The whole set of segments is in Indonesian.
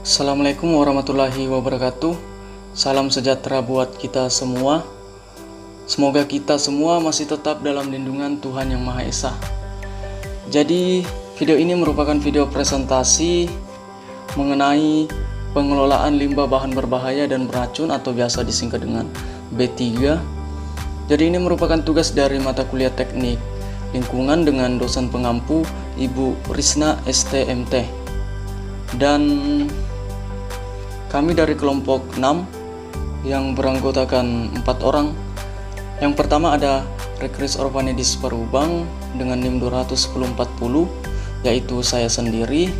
Assalamualaikum warahmatullahi wabarakatuh. Salam sejahtera buat kita semua. Semoga kita semua masih tetap dalam lindungan Tuhan Yang Maha Esa. Jadi, video ini merupakan video presentasi mengenai pengelolaan limbah bahan berbahaya dan beracun atau biasa disingkat dengan B3. Jadi ini merupakan tugas dari mata kuliah teknik lingkungan dengan dosen pengampu Ibu Risna STMT. Dan kami dari kelompok 6 yang beranggotakan 4 orang. Yang pertama ada Rekris Orvanedis Parubang dengan NIM 21040, yaitu saya sendiri.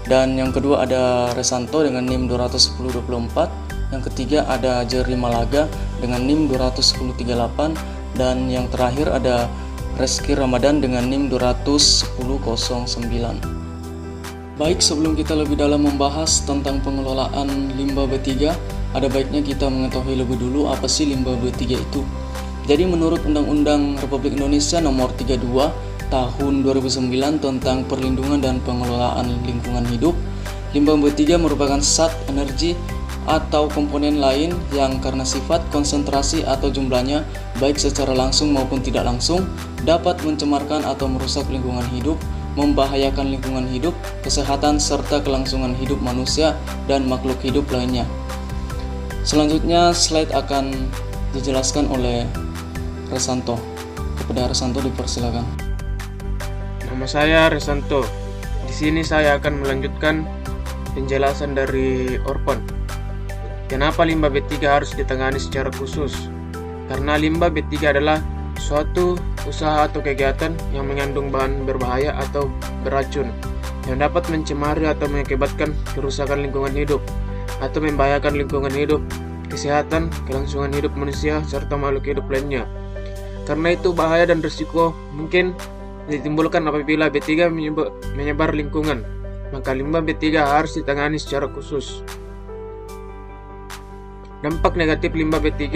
Dan yang kedua ada Resanto dengan NIM 21024. Yang ketiga ada Jerry Malaga dengan NIM 21038. Dan yang terakhir ada Reski Ramadan dengan NIM 21009. Baik, sebelum kita lebih dalam membahas tentang pengelolaan limbah B3, ada baiknya kita mengetahui lebih dulu apa sih limbah B3 itu. Jadi menurut Undang-Undang Republik Indonesia Nomor 32 Tahun 2009 tentang Perlindungan dan Pengelolaan Lingkungan Hidup, limbah B3 merupakan zat, energi, atau komponen lain yang karena sifat, konsentrasi, atau jumlahnya baik secara langsung maupun tidak langsung dapat mencemarkan atau merusak lingkungan hidup, membahayakan lingkungan hidup, kesehatan, serta kelangsungan hidup manusia dan makhluk hidup lainnya. Selanjutnya slide akan dijelaskan oleh Resanto. Kepada Resanto dipersilakan. Nama saya Resanto. Di sini saya akan melanjutkan penjelasan dari Orpon. Kenapa limbah B3 harus ditangani secara khusus? Karena limbah B3 adalah suatu usaha atau kegiatan yang mengandung bahan berbahaya atau beracun yang dapat mencemari atau mengakibatkan kerusakan lingkungan hidup atau membahayakan lingkungan hidup, kesehatan, kelangsungan hidup manusia, serta makhluk hidup lainnya. Karena itu bahaya dan risiko mungkin ditimbulkan apabila B3 menyebar lingkungan, maka limbah B3 harus ditangani secara khusus. Dampak negatif limbah B3: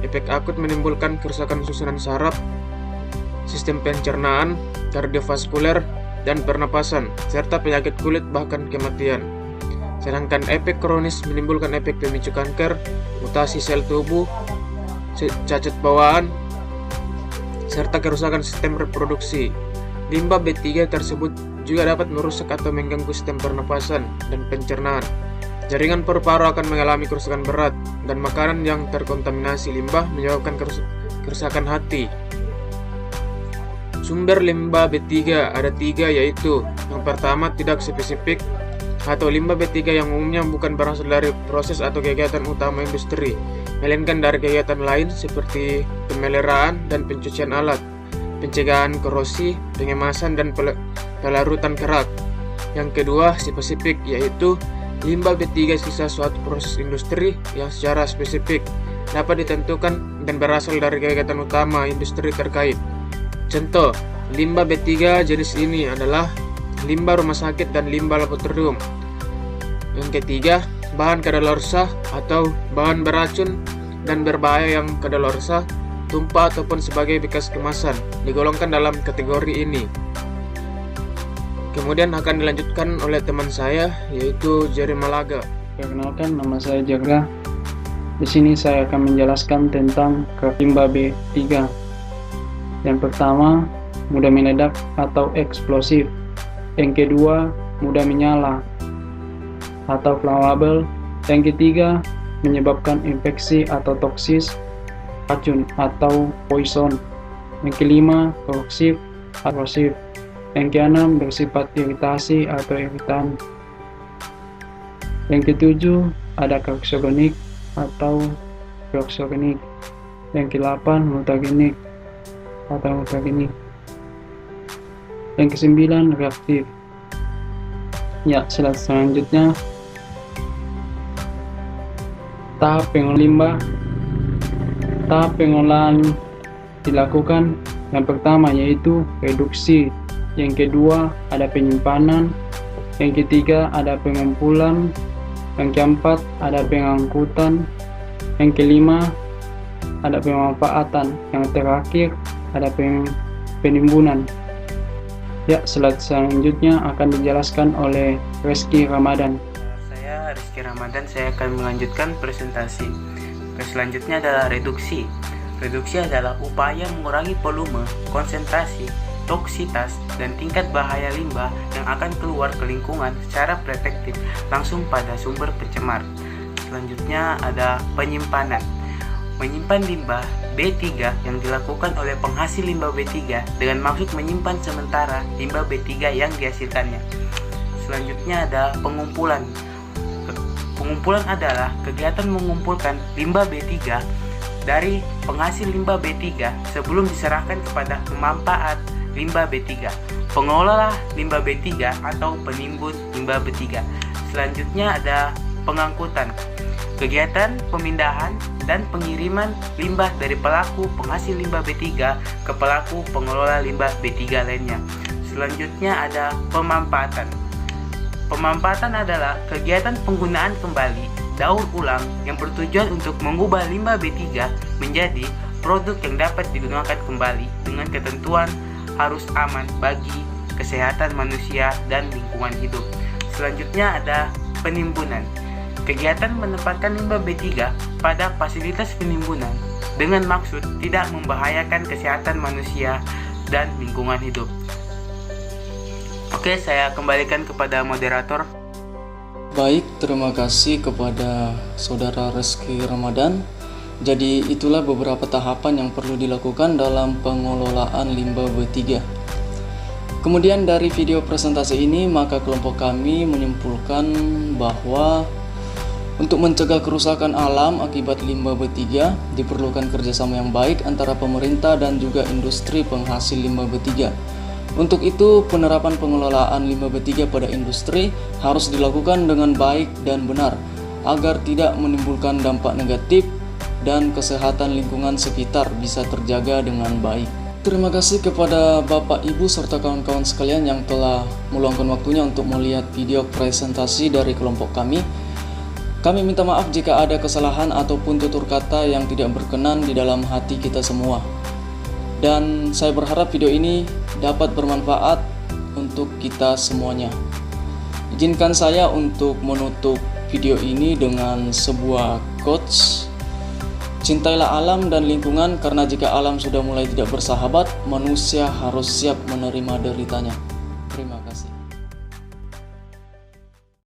efek akut menimbulkan kerusakan susunan saraf, sistem pencernaan, kardiovaskuler, dan pernapasan, serta penyakit kulit bahkan kematian. Sedangkan efek kronis menimbulkan efek pemicu kanker, mutasi sel tubuh, cacat bawaan, serta kerusakan sistem reproduksi. Limbah B3 tersebut juga dapat merusak atau mengganggu sistem pernapasan dan pencernaan. Jaringan paru-paru akan mengalami kerusakan berat, dan makanan yang terkontaminasi limbah menyebabkan kerusakan hati. Sumber limbah B3 ada 3, yaitu yang pertama tidak spesifik atau limbah B3 yang umumnya bukan berasal dari proses atau kegiatan utama industri, melainkan dari kegiatan lain seperti pemeliharaan dan pencucian alat, pencegahan korosi, pengemasan, dan pelarutan kerak. Yang kedua spesifik, yaitu limbah B3 sisa suatu proses industri yang secara spesifik dapat ditentukan dan berasal dari kegiatan utama industri terkait. Contoh, limbah B3 jenis ini adalah limbah rumah sakit dan limbah laboratorium. Yang ketiga, bahan kadaluarsa atau bahan beracun dan berbahaya yang kadaluarsa, tumpah ataupun sebagai bekas kemasan digolongkan dalam kategori ini. Kemudian akan dilanjutkan oleh teman saya, yaitu Jerry Malaga. Perkenalkan, nama saya Jagra. Di sini saya akan menjelaskan tentang limbah B3. Yang pertama, mudah meledak atau eksplosif. Yang kedua, mudah menyala atau flammable. Yang ketiga, menyebabkan infeksi atau toksis, racun atau poison. Yang kelima, korosif, korosif. Yang keenam, bersifat iritasi atau iritan. Yang ketujuh, ada karsogenik atau karsogenik. Yang kedelapan, mutagenik atau mutagenik. Yang kesembilan, reaktif. Ya, selanjutnya tahap pengolahan limbah. Tahap pengolahan dilakukan yang pertama yaitu reduksi. Yang kedua ada penyimpanan. Yang ketiga ada pengumpulan. Yang keempat ada pengangkutan. Yang kelima ada pemanfaatan. Yang terakhir ada penimbunan. Ya, slide selanjutnya akan dijelaskan oleh Reski Ramadan. Rizky Ramadan, saya akan melanjutkan presentasi. Selanjutnya adalah reduksi. Reduksi adalah upaya mengurangi volume, konsentrasi, toksitas, dan tingkat bahaya limbah yang akan keluar ke lingkungan secara preventif langsung pada sumber pencemar. Selanjutnya ada penyimpanan. Menyimpan limbah B3 yang dilakukan oleh penghasil limbah B3 dengan maksud menyimpan sementara limbah B3 yang dihasilkannya. Selanjutnya ada pengumpulan. Pengumpulan adalah kegiatan mengumpulkan limbah B3 dari penghasil limbah B3 sebelum diserahkan kepada pemanfaat limbah B3, pengelola limbah B3 atau penimbun limbah B3. Selanjutnya ada pengangkutan. Kegiatan pemindahan dan pengiriman limbah dari pelaku penghasil limbah B3 ke pelaku pengelola limbah B3 lainnya. Selanjutnya ada pemanfaatan. Pemanfaatan adalah kegiatan penggunaan kembali daur ulang yang bertujuan untuk mengubah limbah B3 menjadi produk yang dapat digunakan kembali dengan ketentuan harus aman bagi kesehatan manusia dan lingkungan hidup. Selanjutnya ada penimbunan. Kegiatan menempatkan limbah B3 pada fasilitas penimbunan dengan maksud tidak membahayakan kesehatan manusia dan lingkungan hidup. Oke, saya kembalikan kepada moderator. Baik, terima kasih kepada Saudara Rizky Ramadan. Jadi itulah beberapa tahapan yang perlu dilakukan dalam pengelolaan limbah B3. Kemudian dari video presentasi ini, maka kelompok kami menyimpulkan bahwa untuk mencegah kerusakan alam akibat limbah B3 diperlukan kerjasama yang baik antara pemerintah dan juga industri penghasil limbah B3. Untuk itu, penerapan pengelolaan limbah B3 pada industri harus dilakukan dengan baik dan benar agar tidak menimbulkan dampak negatif dan kesehatan lingkungan sekitar bisa terjaga dengan baik. Terima kasih kepada Bapak, Ibu, serta kawan-kawan sekalian yang telah meluangkan waktunya untuk melihat video presentasi dari kelompok kami. Kami minta maaf jika ada kesalahan ataupun tutur kata yang tidak berkenan di dalam hati kita semua. Dan saya berharap video ini dapat bermanfaat untuk kita semuanya. Izinkan saya untuk menutup video ini dengan sebuah quotes. Cintailah alam dan lingkungan, karena jika alam sudah mulai tidak bersahabat, manusia harus siap menerima deritanya. Terima kasih.